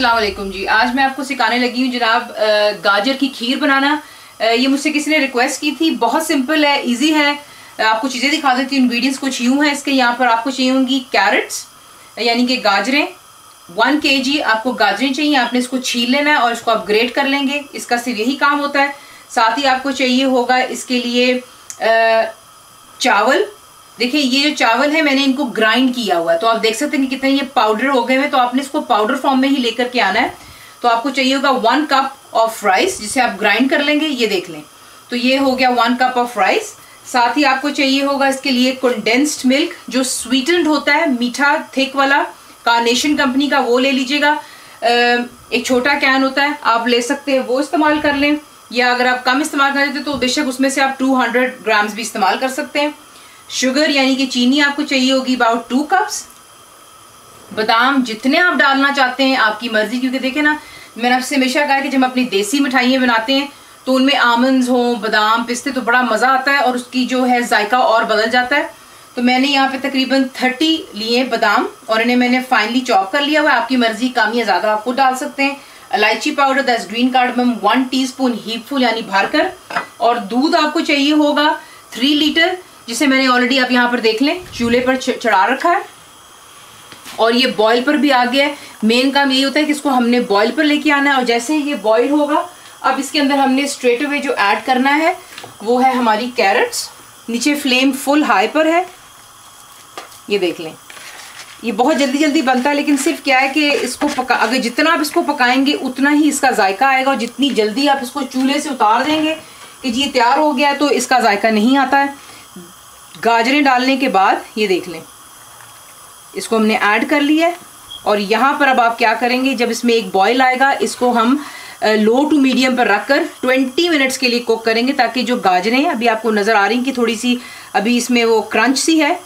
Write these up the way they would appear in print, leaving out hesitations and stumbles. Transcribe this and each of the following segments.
अस्सलाम वालेकुम जी। आज मैं आपको सिखाने लगी हूँ जनाब गाजर की खीर बनाना। ये मुझसे किसी ने रिक्वेस्ट की थी। बहुत सिंपल है, इजी है। आपको चीज़ें दिखा देती हूँ। इंग्रेडिएंट्स कुछ यूँ हैं इसके। यहाँ पर आपको चाहिए होंगी कैरेट्स यानी कि गाजरें। 1 kg आपको गाजरें चाहिए। आपने इसको छील लेना है और इसको आप ग्रेट कर लेंगे। इसका सिर्फ यही काम होता है। साथ ही आपको चाहिए होगा इसके लिए चावल। देखिए ये जो चावल है मैंने इनको ग्राइंड किया हुआ है, तो आप देख सकते हैं कि कितने ये पाउडर हो गए हैं। तो आपने इसको पाउडर फॉर्म में ही लेकर के आना है। तो आपको चाहिए होगा 1 कप ऑफ राइस जिसे आप ग्राइंड कर लेंगे। ये देख लें, तो ये हो गया 1 कप ऑफ राइस। साथ ही आपको चाहिए होगा इसके लिए कंडेंस्ड मिल्क जो स्वीटेंड होता है, मीठा थिक वाला, कार्नेशन कंपनी का, वो ले लीजिएगा। एक छोटा कैन होता है, आप ले सकते हैं, वो इस्तेमाल कर लें। या अगर आप कम इस्तेमाल कर देते तो बेशक उसमें से आप 200 ग्राम्स भी इस्तेमाल कर सकते हैं। शुगर यानी कि चीनी आपको चाहिए होगी अबाउट 2 कप्स। बादाम जितने आप डालना चाहते हैं आपकी मर्जी, क्योंकि देखें ना, मैंने आपसे हमेशा कहा है कि जब हम अपनी देसी मिठाइयाँ बनाते हैं तो उनमें आमंड्स हों, बादाम, पिस्ते, तो बड़ा मज़ा आता है और उसकी जो है जायका और बदल जाता है। तो मैंने यहाँ पे तकरीबन 30 लिए बादाम और इन्हें मैंने फाइनली चॉप कर लिया हुआ है। आपकी मर्जी कम या ज़्यादा आप खुद डाल सकते हैं। इलायची powder, that's green cardamom 1 teaspoon heapful यानी भरकर। और दूध आपको चाहिए होगा 3 लीटर, जिसे मैंने ऑलरेडी आप यहाँ पर देख लें चूल्हे पर चढ़ा रखा है और ये बॉईल पर भी आ गया है। मेन काम यही होता है कि इसको हमने बॉईल पर लेके आना है और जैसे ही ये बॉईल होगा अब इसके अंदर हमने स्ट्रेट अवे जो ऐड करना है वो है हमारी कैरेट्स। नीचे फ्लेम फुल हाई पर है, ये देख लें। ये बहुत जल्दी जल्दी बनता है, लेकिन सिर्फ क्या है कि इसको अगर जितना आप इसको पकाएंगे उतना ही इसका जायका आएगा। और जितनी जल्दी आप इसको चूल्हे से उतार देंगे कि जी तैयार हो गया तो इसका जायका नहीं आता है। गाजरें डालने के बाद ये देख लें, इसको हमने ऐड कर लिया है और यहाँ पर अब आप क्या करेंगे, जब इसमें एक बॉईल आएगा इसको हम लो टू मीडियम पर रखकर 20 मिनट्स के लिए कुक करेंगे, ताकि जो गाजरें अभी आपको नज़र आ रही कि थोड़ी सी अभी इसमें वो क्रंच सी है,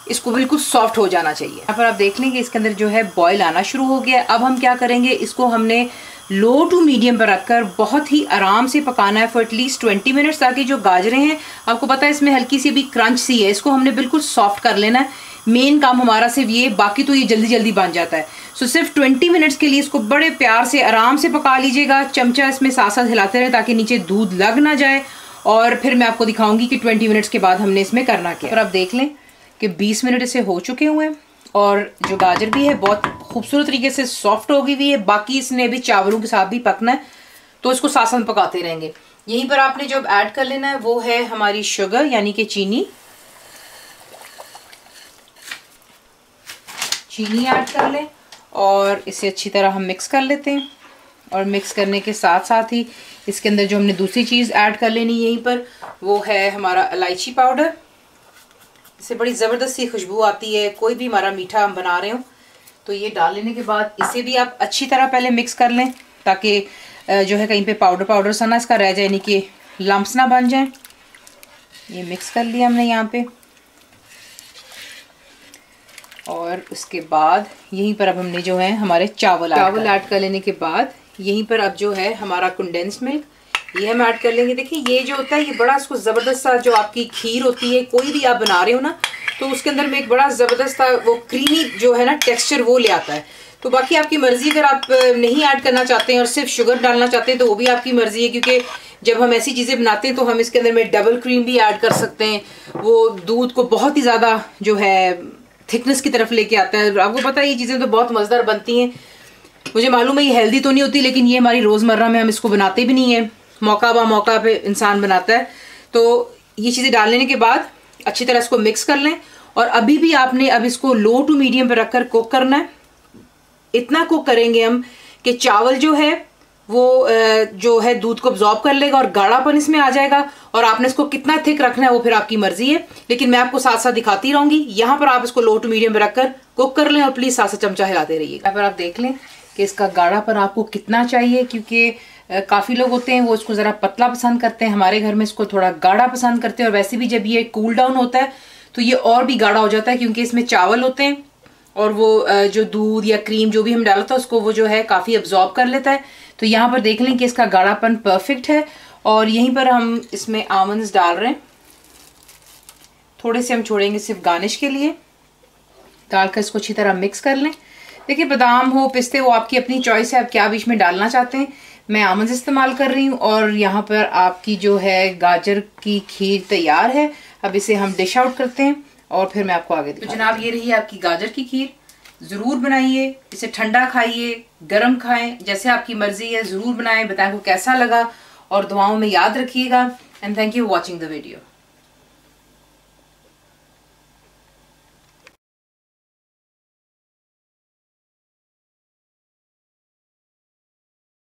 इसको बिल्कुल सॉफ्ट हो जाना चाहिए। यहाँ पर आप देख लेंगे इसके अंदर जो है बॉईल आना शुरू हो गया। अब हम क्या करेंगे, इसको हमने लो टू मीडियम पर रखकर बहुत ही आराम से पकाना है फॉर एटलीस्ट 20 मिनट्स, ताकि जो गाजरें हैं आपको पता है इसमें हल्की सी भी क्रंच सी है, इसको हमने बिल्कुल सॉफ्ट कर लेना है। मेन काम हमारा सिर्फ ये, बाकी तो ये जल्दी जल्दी बन जाता है। सो सिर्फ 20 मिनट्स के लिए इसको बड़े प्यार से आराम से पका लीजिएगा। चमचा इसमें साथ साथ हिलाते रहे ताकि नीचे दूध लग ना जाए। और फिर मैं आपको दिखाऊंगी कि 20 मिनट्स के बाद हमने इसमें करना क्या। और आप देख लें कि 20 मिनट इसे हो चुके हुए हैं और जो गाजर भी है बहुत खूबसूरत तरीके से सॉफ्ट हो गई हुई है। बाकी इसने भी चावलों के साथ भी पकना है, तो इसको साथ साथ पकाते रहेंगे। यहीं पर आपने जो ऐड कर लेना है वो है हमारी शुगर यानी कि चीनी। चीनी ऐड कर लें और इसे अच्छी तरह हम मिक्स कर लेते हैं। और मिक्स करने के साथ साथ ही इसके अंदर जो हमने दूसरी चीज़ ऐड कर लेनी यहीं पर, वो है हमारा इलायची पाउडर। इससे बड़ी ज़बरदस्त सी खुशबू आती है। कोई भी हमारा मीठा हम बना रहे हो तो ये डाल लेने के बाद इसे भी आप अच्छी तरह पहले मिक्स कर लें, ताकि जो है कहीं पे पाउडर पाउडर सा ना इसका रह जाए, यानी कि लम्प्स ना बन जाए। ये मिक्स कर लिया हमने यहाँ पे। और उसके बाद यहीं पर अब हमने जो है हमारे चावल ऐड कर लेने के बाद यहीं पर अब जो है हमारा कंडेंस्ड मिल्क ये हम ऐड कर लेंगे। देखिए ये जो होता है ये बड़ा इसको ज़बरदस्त सा, जो आपकी खीर होती है कोई भी आप बना रहे हो ना, तो उसके अंदर में एक बड़ा ज़बरदस्त सा वो क्रीमी जो है ना टेक्सचर वो ले आता है। तो बाकी आपकी मर्ज़ी, अगर आप नहीं ऐड करना चाहते हैं और सिर्फ शुगर डालना चाहते हैं तो वो भी आपकी मर्ज़ी है, क्योंकि जब हम ऐसी चीज़ें बनाते हैं तो हम इसके अंदर में डबल क्रीम भी ऐड कर सकते हैं। वो दूध को बहुत ही ज़्यादा जो है थिकनेस की तरफ लेके आता है। आपको पता है ये चीज़ें तो बहुत मज़ेदार बनती हैं। मुझे मालूम है ये हेल्दी तो नहीं होती, लेकिन ये हमारी रोज़मर्रा में हम इसको बनाते भी नहीं है, मौका बा मौका पे इंसान बनाता है। तो ये चीज़ें डाल लेने के बाद अच्छी तरह इसको मिक्स कर लें और अभी भी आपने अब इसको लो टू मीडियम पर रखकर कुक करना है। इतना कुक करेंगे हम कि चावल जो है वो जो है दूध को अब्जॉर्ब कर लेगा और गाढ़ापन इसमें आ जाएगा। और आपने इसको कितना थिक रखना है वो फिर आपकी मर्जी है, लेकिन मैं आपको साथ साथ दिखाती रहूंगी। यहाँ पर आप इसको लो टू मीडियम पर रखकर कुक कर लें और प्लीज़ साथ साथ चमचा हिलाते रहिए। यहाँ पर आप देख लें कि इसका गाढ़ापन आपको कितना चाहिए, क्योंकि काफ़ी लोग होते हैं वो इसको ज़रा पतला पसंद करते हैं। हमारे घर में इसको थोड़ा गाढ़ा पसंद करते हैं। और वैसे भी जब ये कूल डाउन होता है तो ये और भी गाढ़ा हो जाता है, क्योंकि इसमें चावल होते हैं और वो जो दूध या क्रीम जो भी हम डालते हैं उसको वो जो है काफ़ी अब्जॉर्ब कर लेता है। तो यहाँ पर देख लें कि इसका गाढ़ापन परफेक्ट है। और यहीं पर हम इसमें आमंड्स डाल रहे हैं, थोड़े से हम छोड़ेंगे सिर्फ गार्निश के लिए। डालकर इसको अच्छी तरह मिक्स कर लें। देखिए बादाम हो पिस्ते हो आपकी अपनी चॉइस है, आप क्या बीच में डालना चाहते हैं। मैं आमंड इस्तेमाल कर रही हूँ और यहाँ पर आपकी जो है गाजर की खीर तैयार है। अब इसे हम डिश आउट करते हैं और फिर मैं आपको आगे दिखाती हूँ। तो जनाब ये रही आपकी गाजर की खीर। ज़रूर बनाइए, इसे ठंडा खाइए, गरम खाएं, जैसे आपकी मर्जी है। ज़रूर बनाएं, बताएं को कैसा लगा और दुआओं में याद रखिएगा। And thank you for watching the video.